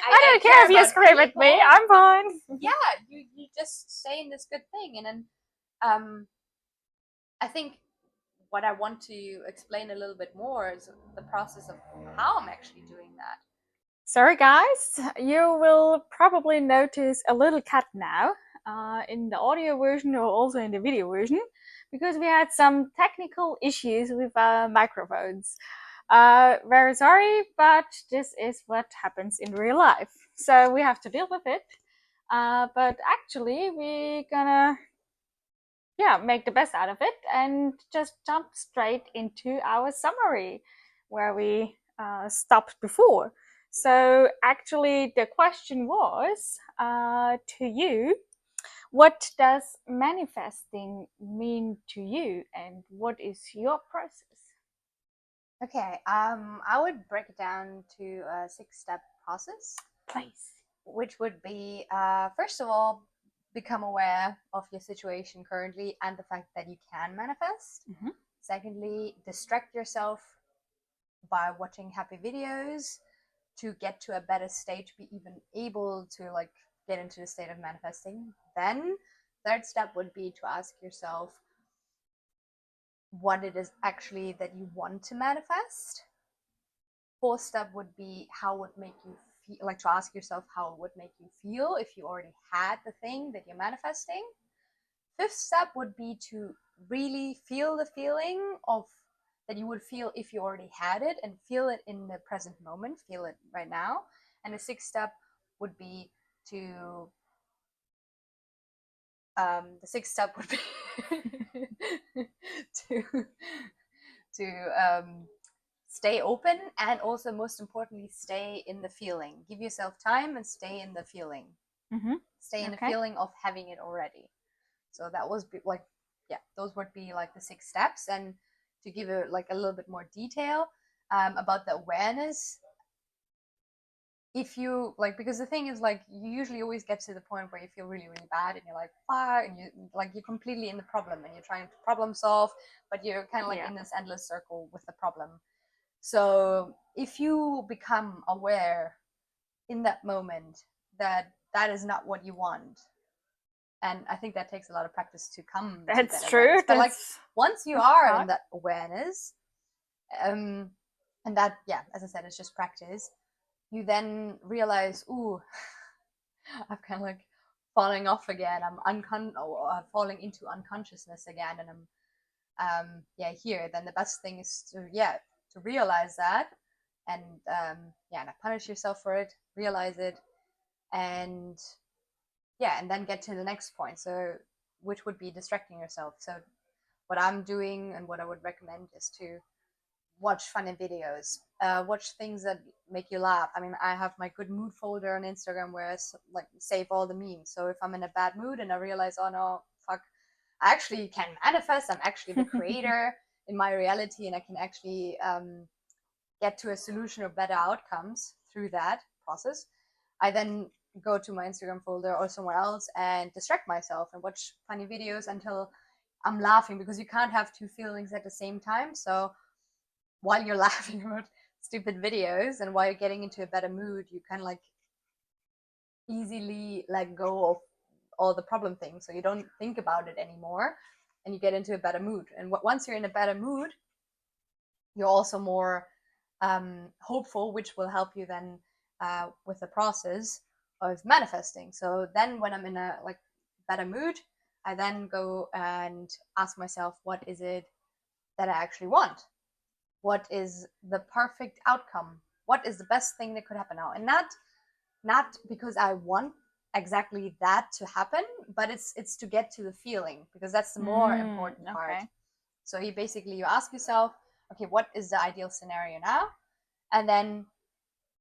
I don't care if you scream at me, I'm fine. Yeah, you just say in this good thing. And then I think what I want to explain a little bit more is the process of how I'm actually doing that. Sorry guys, you will probably notice a little cut now in the audio version or also in the video version, because we had some technical issues with our microphones. Very sorry, but this is what happens in real life, so we have to deal with it. But actually we're gonna make the best out of it and just jump straight into our summary where we stopped before. So actually the question was to you, what does manifesting mean to you, and what is your process? Okay, I would break it down to a 6-step process. Please. Which would be, first of all, become aware of your situation currently and the fact that you can manifest. Mm-hmm. Secondly, distract yourself by watching happy videos to get to a better state, to be even able to like get into the state of manifesting. Then third step would be to ask yourself what it is actually that you want to manifest. Fourth step would be how would make you feel, like to ask yourself how it would make you feel if you already had the thing that you're manifesting. Fifth step would be to really feel the feeling of that you would feel if you already had it, and feel it in the present moment, feel it right now. And the sixth step would be to stay open, and also most importantly stay in the feeling. Give yourself time and stay in the feeling. Mm-hmm. Stay in the feeling of having it already. So that was like, those would be like the 6 steps. And to give it like a little bit more detail about the awareness, if you like, because the thing is like, you usually always get to the point where you feel really, really bad and you're like, fuck, and you're completely in the problem and you're trying to problem solve, but you're kind of like in this endless circle with the problem. So if you become aware in that moment that that is not what you want, and I think that takes a lot of practice to come to that true awareness. But like, once you are in that awareness, and that, as I said, it's just practice, you then realize, ooh, I'm kind of like falling off again. I'm falling into unconsciousness again, and I'm here. Then the best thing is to realize that, and not punish yourself for it. Realize it, and then get to the next point. So, which would be distracting yourself. So, what I'm doing and what I would recommend is to watch funny videos, watch things that make you laugh. I mean, I have my good mood folder on Instagram where I like save all the memes. So if I'm in a bad mood and I realize, oh no, fuck, I actually can manifest, I'm actually the creator in my reality, and I can actually get to a solution or better outcomes through that process, I then go to my Instagram folder or somewhere else and distract myself and watch funny videos until I'm laughing, because you can't have two feelings at the same time. So while you're laughing about stupid videos and while you're getting into a better mood, you kind of like easily let go of all the problem things, so you don't think about it anymore, and you get into a better mood. And once you're in a better mood, you're also more hopeful, which will help you then with the process of manifesting. So then when I'm in a like better mood, I then go and ask myself, what is it that I actually want? What is the perfect outcome? What is the best thing that could happen now? And not because I want exactly that to happen, but it's to get to the feeling, because that's the more important part. Okay. So you ask yourself, okay, what is the ideal scenario now? And then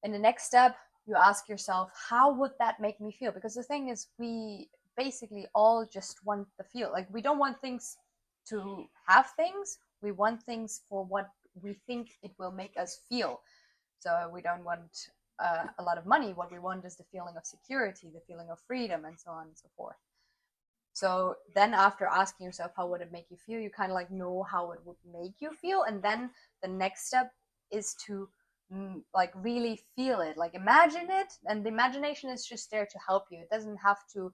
in the next step, you ask yourself, how would that make me feel? Because the thing is, we basically all just want the feel. Like, we don't want things to have things. We want things for what we think it will make us feel. So we don't want a lot of money. What we want is the feeling of security, the feeling of freedom, and so on and so forth. So then after asking yourself, how would it make you feel? You kind of like know how it would make you feel. And then the next step is to like really feel it, like imagine it. And the imagination is just there to help you. It doesn't have to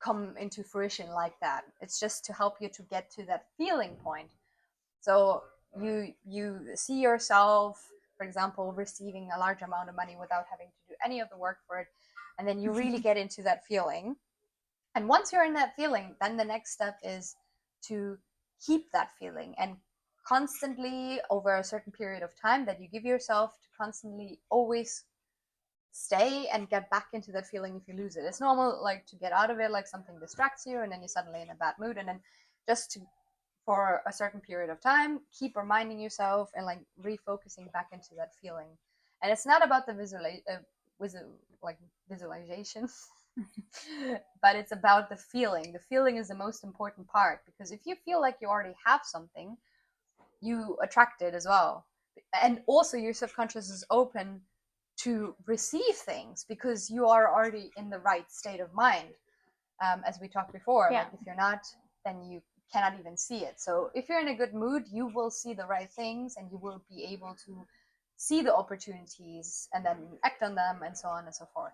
come into fruition like that. It's just to help you to get to that feeling point. So you see yourself, for example, receiving a large amount of money without having to do any of the work for it. And then you really get into that feeling. And once you're in that feeling, then the next step is to keep that feeling, and constantly over a certain period of time that you give yourself to constantly always stay and get back into that feeling if you lose it. It's normal, like, to get out of it, like something distracts you and then you're suddenly in a bad mood, and then just to, for a certain period of time, keep reminding yourself and like refocusing back into that feeling. And it's not about the visualization but it's about the feeling. The feeling is the most important part, because if you feel like you already have something, you attract it as well. And also your subconscious is open to receive things because you are already in the right state of mind. As we talked before, like if you're not, then you cannot even see it. So if you're in a good mood, you will see the right things and you will be able to see the opportunities and then act on them, and so on and so forth.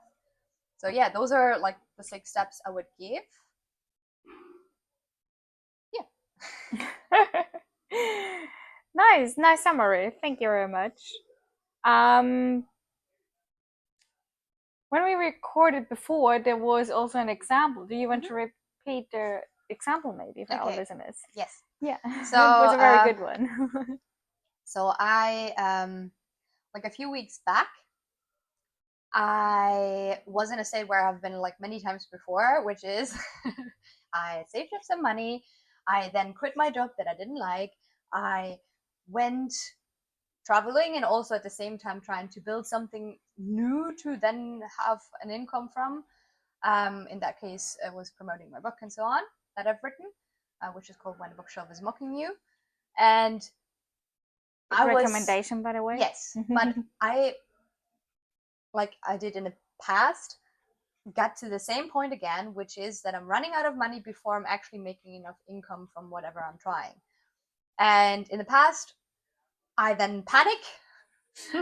So yeah, those are like the 6 steps I would give. Yeah. Nice summary. Thank you very much. When we recorded before, there was also an example. Do you want to repeat the example maybe for our listeners? Yes. Yeah. So it was a very good one. So I like a few weeks back, I was in a state where I've been like many times before, which is I saved up some money. I then quit my job that I didn't like. I went traveling and also at the same time trying to build something new to then have an income from. In that case, it was promoting my book and so on that I've written, which is called When a Bookshelf is Mocking You. And recommendation, by the way. Yes, but I did in the past, got to the same point again, which is that I'm running out of money before I'm actually making enough income from whatever I'm trying. And in the past, I then panic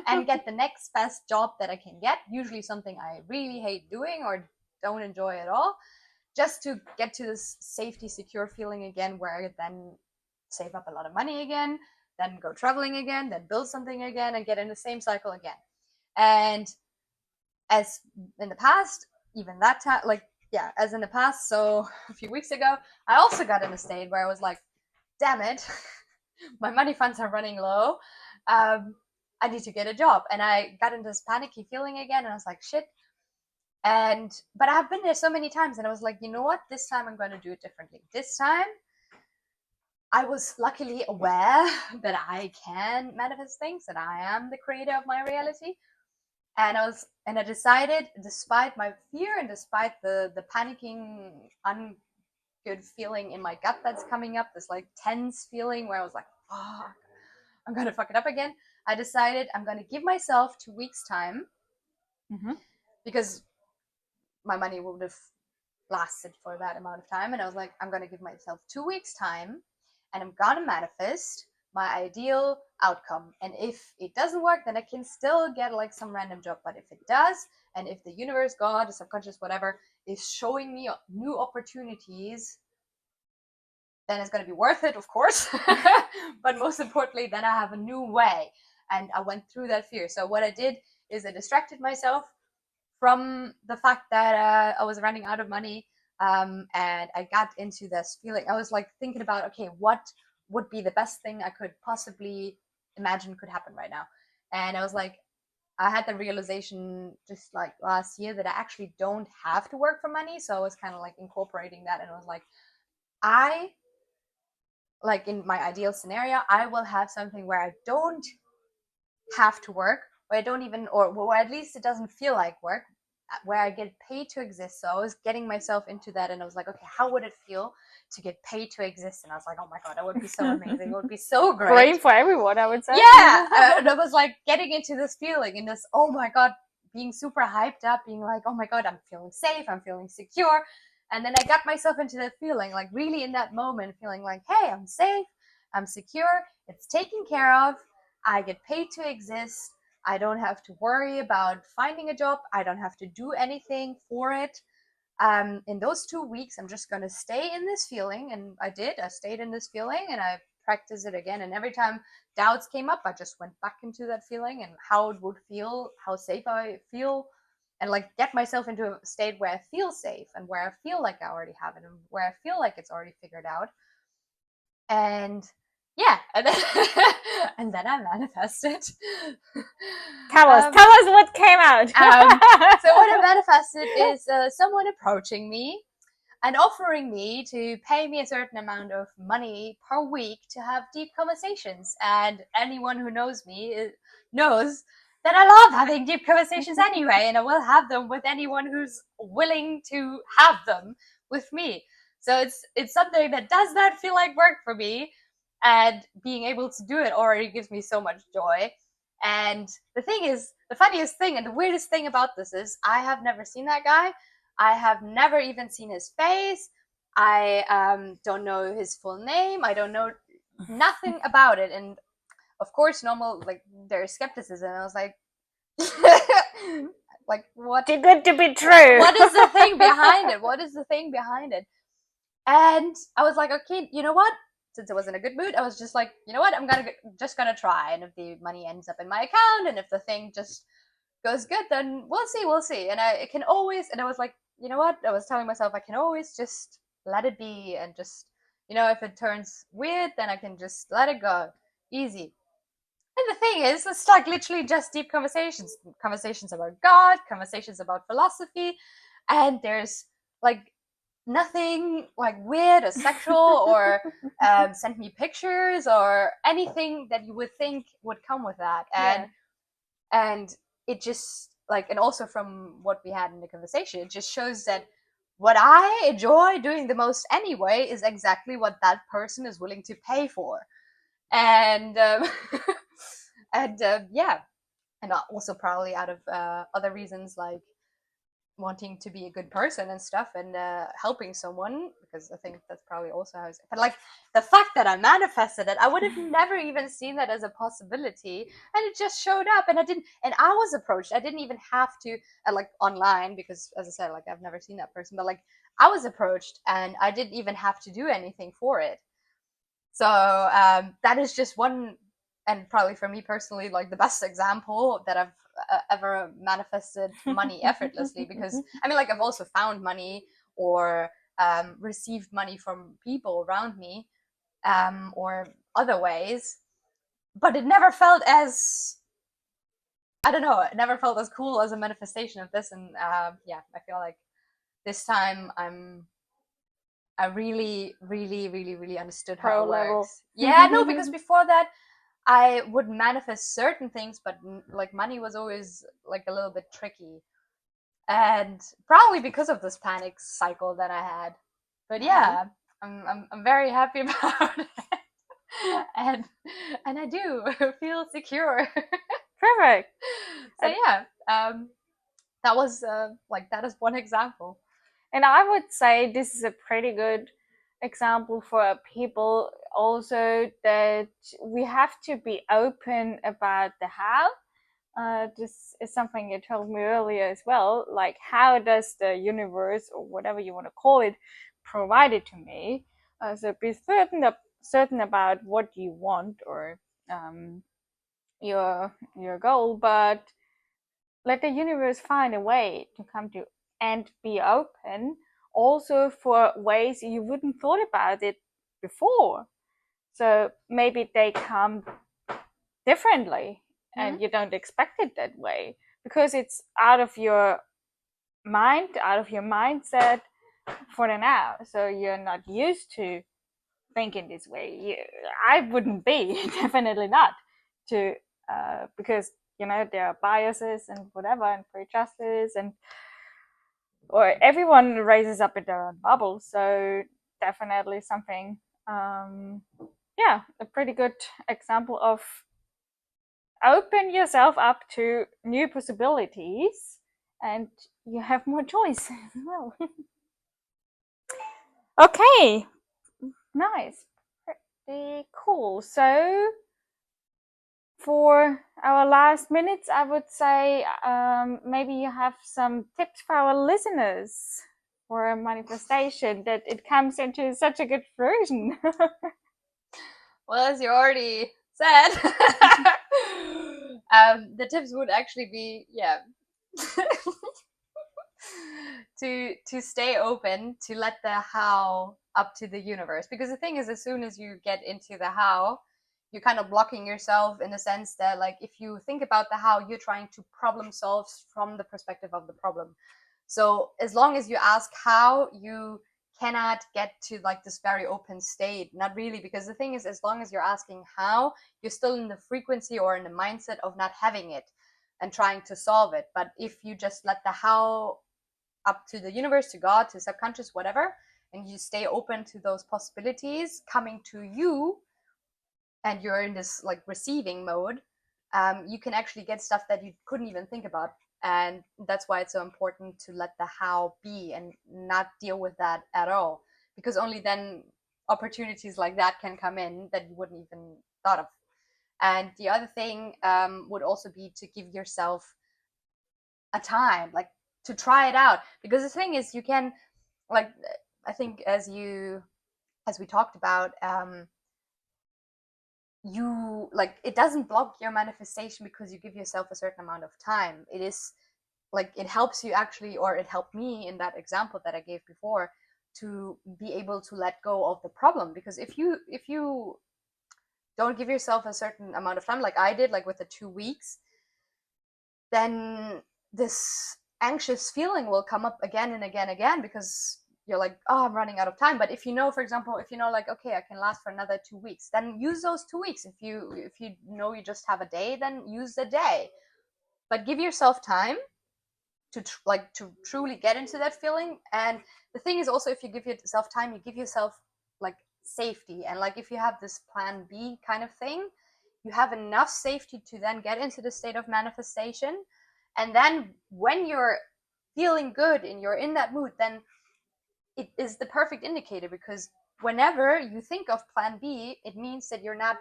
and get the next best job that I can get, usually something I really hate doing or don't enjoy at all, just to get to this safety, secure feeling again, where I then save up a lot of money again, then go traveling again, then build something again, and get in the same cycle again. And as in the past, even that time, as in the past, so a few weeks ago, I also got in a state where I was like, damn it, my money funds are running low. I need to get a job. And I got into this panicky feeling again, and I was like, shit. But I've been there so many times, and I was like, you know what? This time I'm going to do it differently. This time, I was luckily aware that I can manifest things, that I am the creator of my reality. And I decided, despite my fear and despite the panicking, ungood feeling in my gut that's coming up, this like tense feeling where I was like, fuck, I'm going to fuck it up again. I decided I'm going to give myself 2 weeks time, because my money would have lasted for that amount of time. And I was like, I'm going to give myself 2 weeks time, and I'm going to manifest my ideal outcome. And if it doesn't work, then I can still get like some random job. But if it does, and if the universe, God, the subconscious, whatever, is showing me new opportunities, then it's going to be worth it, of course. But most importantly, then I have a new way. and I went through that fear. So what I did is I distracted myself from the fact that I was running out of money, and I got into this feeling. I was like thinking about, okay, what would be the best thing I could possibly imagine could happen right now. And I was like, I had the realization just like last year that I actually don't have to work for money. So I was kind of like incorporating that, and I was like, I like in my ideal scenario, I will have something where I don't have to work, where I don't even, or where at least it doesn't feel like work, where I get paid to exist. So I was getting myself into that, and I was like, okay, how would it feel to get paid to exist? And I was like, oh my god, that would be so amazing. It would be so great. Great for everyone, I would say. Yeah, and I was like getting into this feeling, and this, oh my god, being super hyped up, being like, oh my god, I'm feeling safe, I'm feeling secure. And then I got myself into that feeling, like really in that moment, feeling like, hey, I'm safe, I'm secure, it's taken care of, I get paid to exist, I don't have to worry about finding a job, I don't have to do anything for it. In those 2 weeks, I'm just going to stay in this feeling. And I stayed in this feeling, and I practiced it again. And every time doubts came up, I just went back into that feeling and how it would feel, how safe I feel, and like get myself into a state where I feel safe and where I feel like I already have it and where I feel like it's already figured out. And yeah, and then, and then I manifested. Tell us what came out. So what I manifested is someone approaching me and offering me to pay me a certain amount of money per week to have deep conversations. And anyone who knows me knows that I love having deep conversations anyway, and I will have them with anyone who's willing to have them with me. So it's something that does not feel like work for me, and being able to do it already gives me so much joy. And the thing is, the funniest thing and the weirdest thing about this is I have never seen that guy. I have never even seen his face. I don't know his full name. I don't know nothing about it. And of course, normal, like, there's skepticism. I was like, like, what? Too good to be true. What is the thing behind it? What is the thing behind it? And I was like, okay, you know what? Since I was in a good mood, I was just like, you know what? I'm just gonna try. And if the money ends up in my account, and if the thing just goes good, then we'll see. And I was like, you know what? I was telling myself I can always just let it be, and just, if it turns weird, then I can just let it go. Easy. And the thing is, it's like literally just deep conversations about God, conversations about philosophy, and there's like nothing like weird or sexual or send me pictures or anything that you would think would come with that. And it just like, and also from what we had in the conversation, it just shows that what I enjoy doing the most anyway is exactly what that person is willing to pay for. And yeah, and also probably out of other reasons, like wanting to be a good person and stuff, and helping someone, because I think that's probably also how but like the fact that I manifested it, I would have never even seen that as a possibility, and it just showed up. And I was approached. I didn't even have to like online, because as I said, like I've never seen that person, but like I was approached and I didn't even have to do anything for it. So that is just one, and probably for me personally, like the best example that I've ever manifested money effortlessly. Because I mean, like, I've also found money or received money from people around me, or other ways, but it never felt as, I don't know, it never felt as cool as a manifestation of this. And yeah, I feel like this time I really, really, really, really understood how it works. Yeah, no, because before that, I would manifest certain things, but like money was always like a little bit tricky, and probably because of this panic cycle that I had. But yeah, I'm very happy about it, and I do feel secure. Perfect. So yeah, that was like, that is one example. And I would say this is a pretty good example for people also, that we have to be open about the how. This is something you told me earlier as well, like how does the universe, or whatever you want to call it, provide it to me. So be certain about what you want, or your goal, but let the universe find a way to come to, and be open also for ways you wouldn't thought about it before. So maybe they come differently and you don't expect it that way, because it's out of your mind, out of your mindset for the now. So you're not used to thinking this way. I wouldn't be, definitely not, to because there are biases and whatever, and prejudices, and or everyone raises up in their own bubble. So definitely something, a pretty good example of open yourself up to new possibilities, and you have more choice as well. Okay, nice, pretty cool. So for our last minutes, I would say maybe you have some tips for our listeners for a manifestation that it comes into such a good version. Well, as you already said, the tips would actually be, to stay open, to let the how up to the universe. Because the thing is, as soon as you get into the how, you're kind of blocking yourself, in the sense that, like, if you think about the how, you're trying to problem solve from the perspective of the problem. So as long as you ask how, you cannot get to like this very open state. Not really, because the thing is, as long as you're asking how, you're still in the frequency or in the mindset of not having it and trying to solve it. But if you just let the how up to the universe, to God, to subconscious, whatever, and you stay open to those possibilities coming to you, and you're in this like receiving mode, you can actually get stuff that you couldn't even think about. And that's why it's so important to let the how be and not deal with that at all, because only then opportunities like that can come in that you wouldn't even thought of. And the other thing would also be to give yourself a time, like, to try it out. Because the thing is, you can, like, I think as we talked about, you, like, it doesn't block your manifestation because you give yourself a certain amount of time. It is like, it helps you actually, or it helped me in that example that I gave before, to be able to let go of the problem. Because if you don't give yourself a certain amount of time, like I did, like with the 2 weeks, then this anxious feeling will come up again and again, because you're like, oh, I'm running out of time. But if you know, for example, if you know, like, okay, I can last for another 2 weeks, then use those 2 weeks. If you know you just have a day, then use the day. But give yourself time to truly get into that feeling. And the thing is also, if you give yourself time, you give yourself like safety. And like, if you have this plan B kind of thing, you have enough safety to then get into the state of manifestation. And then when you're feeling good and you're in that mood, then it is the perfect indicator, because whenever you think of plan B, it means that you're not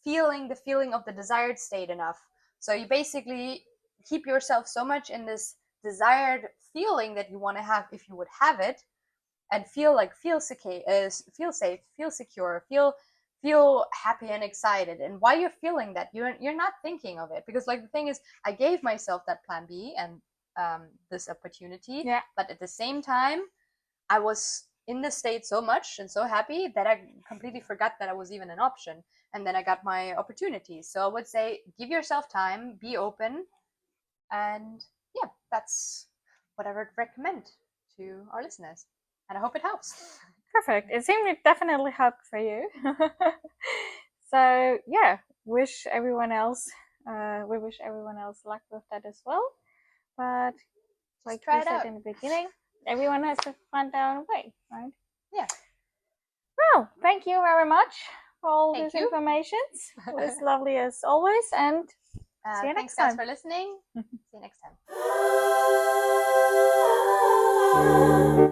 feeling the feeling of the desired state enough. So you basically keep yourself so much in this desired feeling that you want to have, if you would have it, and feel safe, feel secure, feel happy and excited. And while you're feeling that, you're not thinking of it, because, like, the thing is, I gave myself that plan B and this opportunity, but at the same time, I was in the state so much and so happy that I completely forgot that I was even an option. And then I got my opportunity. So I would say, give yourself time, be open, and yeah, that's what I would recommend to our listeners. And I hope it helps. Perfect. It seemed it definitely helped for you. So yeah, we wish everyone else luck with that as well. But like we said in the beginning, everyone has to find their own way, right? Yeah. Well, thank you very much for all this information. It was lovely as always, and see you next time. Thanks, guys, for listening. See you next time.